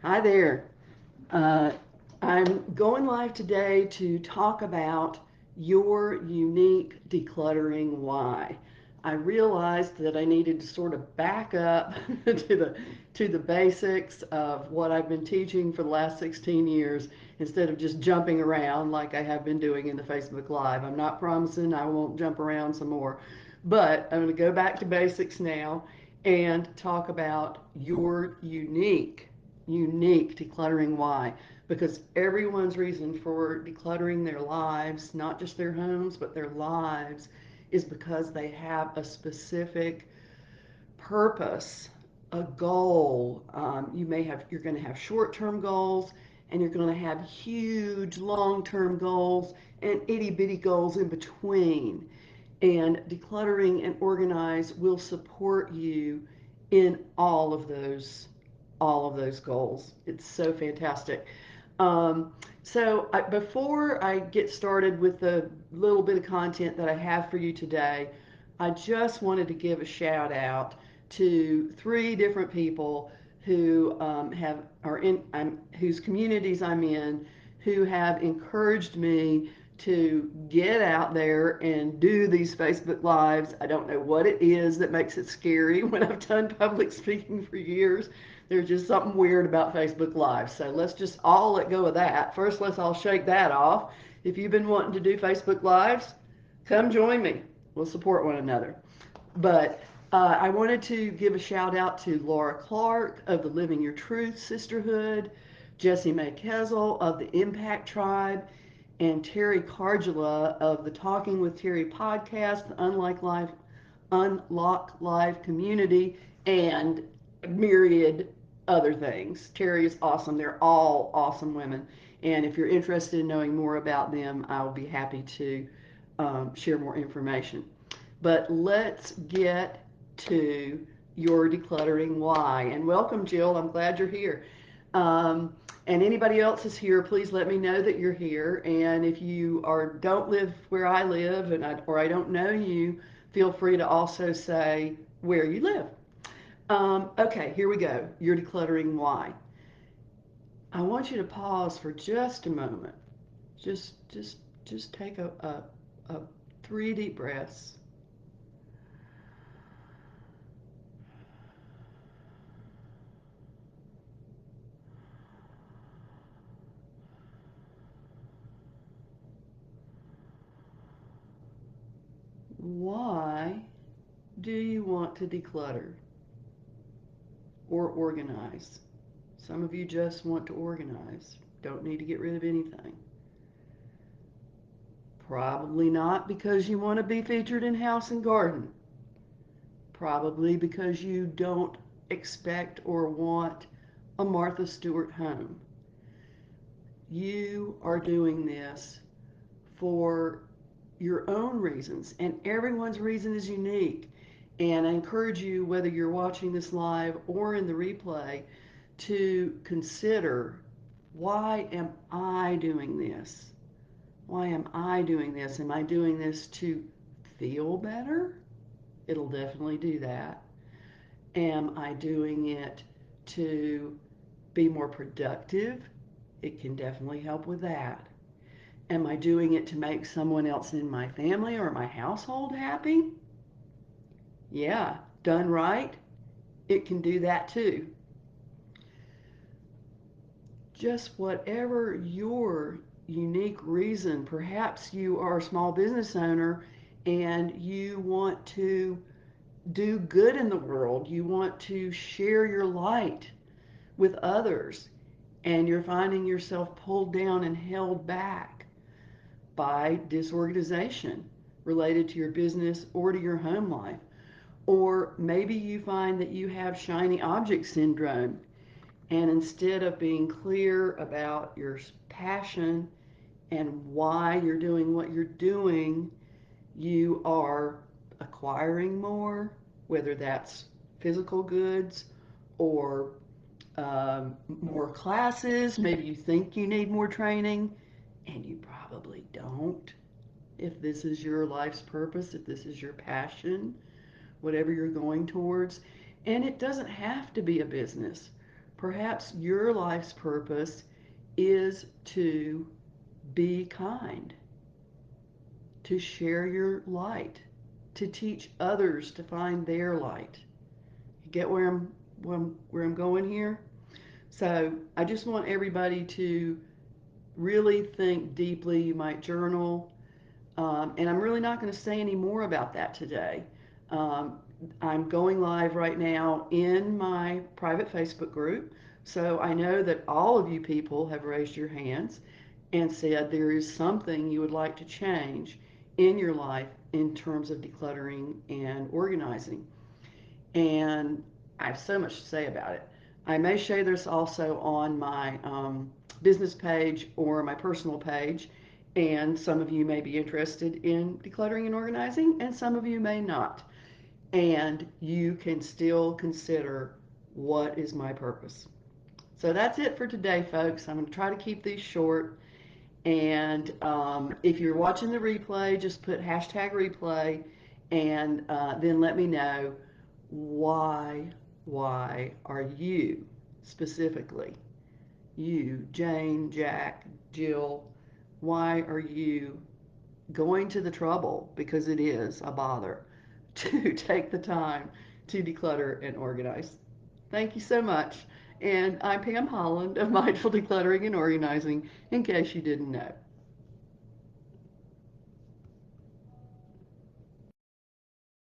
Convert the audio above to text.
Hi there. Uh, I'm going live today to talk about your unique decluttering why. I realized that I needed to sort of back up to the basics of what I've been teaching for the last 16 years instead of just jumping around like I have been doing in the Facebook Live. I'm not promising I won't jump around some more, but I'm going to go back to basics now and talk about your unique decluttering why, because everyone's reason for decluttering their lives, not just their homes but their lives, is because they have a specific purpose, a goal. You're going to have short-term goals, and you're going to have huge long-term goals and itty-bitty goals in between. And decluttering and organize will support you in all of those goals. It's so fantastic. Before I get started with the little bit of content that I have for you today, I just wanted to give a shout out to three different people who whose communities I'm in, who have encouraged me to get out there and do these Facebook Lives. I don't know what it is that makes it scary when I've done public speaking for years. There's just something weird about Facebook Live. So let's just all let go of that. First, let's all shake that off. If you've been wanting to do Facebook Lives, come join me. We'll support one another. But I wanted to give a shout out to Laura Clark of the Living Your Truth Sisterhood, Jessie Mae Kezel of the Impact Tribe, and Terry Cargilla of the Talking with Terry podcast, the Unlock Live community, and myriad other things. Terry is awesome. They're all awesome women. And if you're interested in knowing more about them, I will be happy to share more information. But let's get to your decluttering why. And welcome, Jill. I'm glad you're here. And anybody else is here, please let me know that you're here. And if you don't live where I live, or I don't know you, feel free to also say where you live. Okay, here we go. You're decluttering why. I want you to pause for just a moment. Just take a 3 deep breaths. Why do you want to declutter or organize? Some of you just want to organize, don't need to get rid of anything. Probably not because you want to be featured in House and Garden. Probably because you don't expect or want a Martha Stewart home. You are doing this for your own reasons, and everyone's reason is unique. And I encourage you, whether you're watching this live or in the replay, to consider, why am I doing this? Why am I doing this? Am I doing this to feel better? It'll definitely do that. Am I doing it to be more productive? It can definitely help with that. Am I doing it to make someone else in my family or my household happy? Yeah, done right, it can do that too. Just whatever your unique reason. Perhaps you are a small business owner and you want to do good in the world. You want to share your light with others, and you're finding yourself pulled down and held back by disorganization related to your business or to your home life. Or maybe you find that you have shiny object syndrome, and instead of being clear about your passion and why you're doing what you're doing, you are acquiring more, whether that's physical goods or more classes. Maybe you think you need more training, and you probably don't. If this is your life's purpose, if this is your passion, whatever you're going towards. And it doesn't have to be a business. Perhaps your life's purpose is to be kind, to share your light, to teach others to find their light. You get where I'm going here? So I just want everybody to really think deeply. You might journal, and I'm really not going to say any more about that today. Um, I'm going live right now in my private Facebook group. So I know that all of you people have raised your hands and said there is something you would like to change in your life in terms of decluttering and organizing. And I have so much to say about it. I may share this also on my business page or my personal page, and some of you may be interested in decluttering and organizing, and some of you may not. And you can still consider, what is my purpose? So that's it for today, folks. I'm going to try to keep these short. And if you're watching the replay, just put hashtag replay, and then let me know why. Why are you specifically, you, Jane, Jack, Jill, why are you going to the trouble, because it is a bother, to take the time to declutter and organize? Thank you so much. And I'm Pam Holland of Mindful Decluttering and Organizing, in case you didn't know.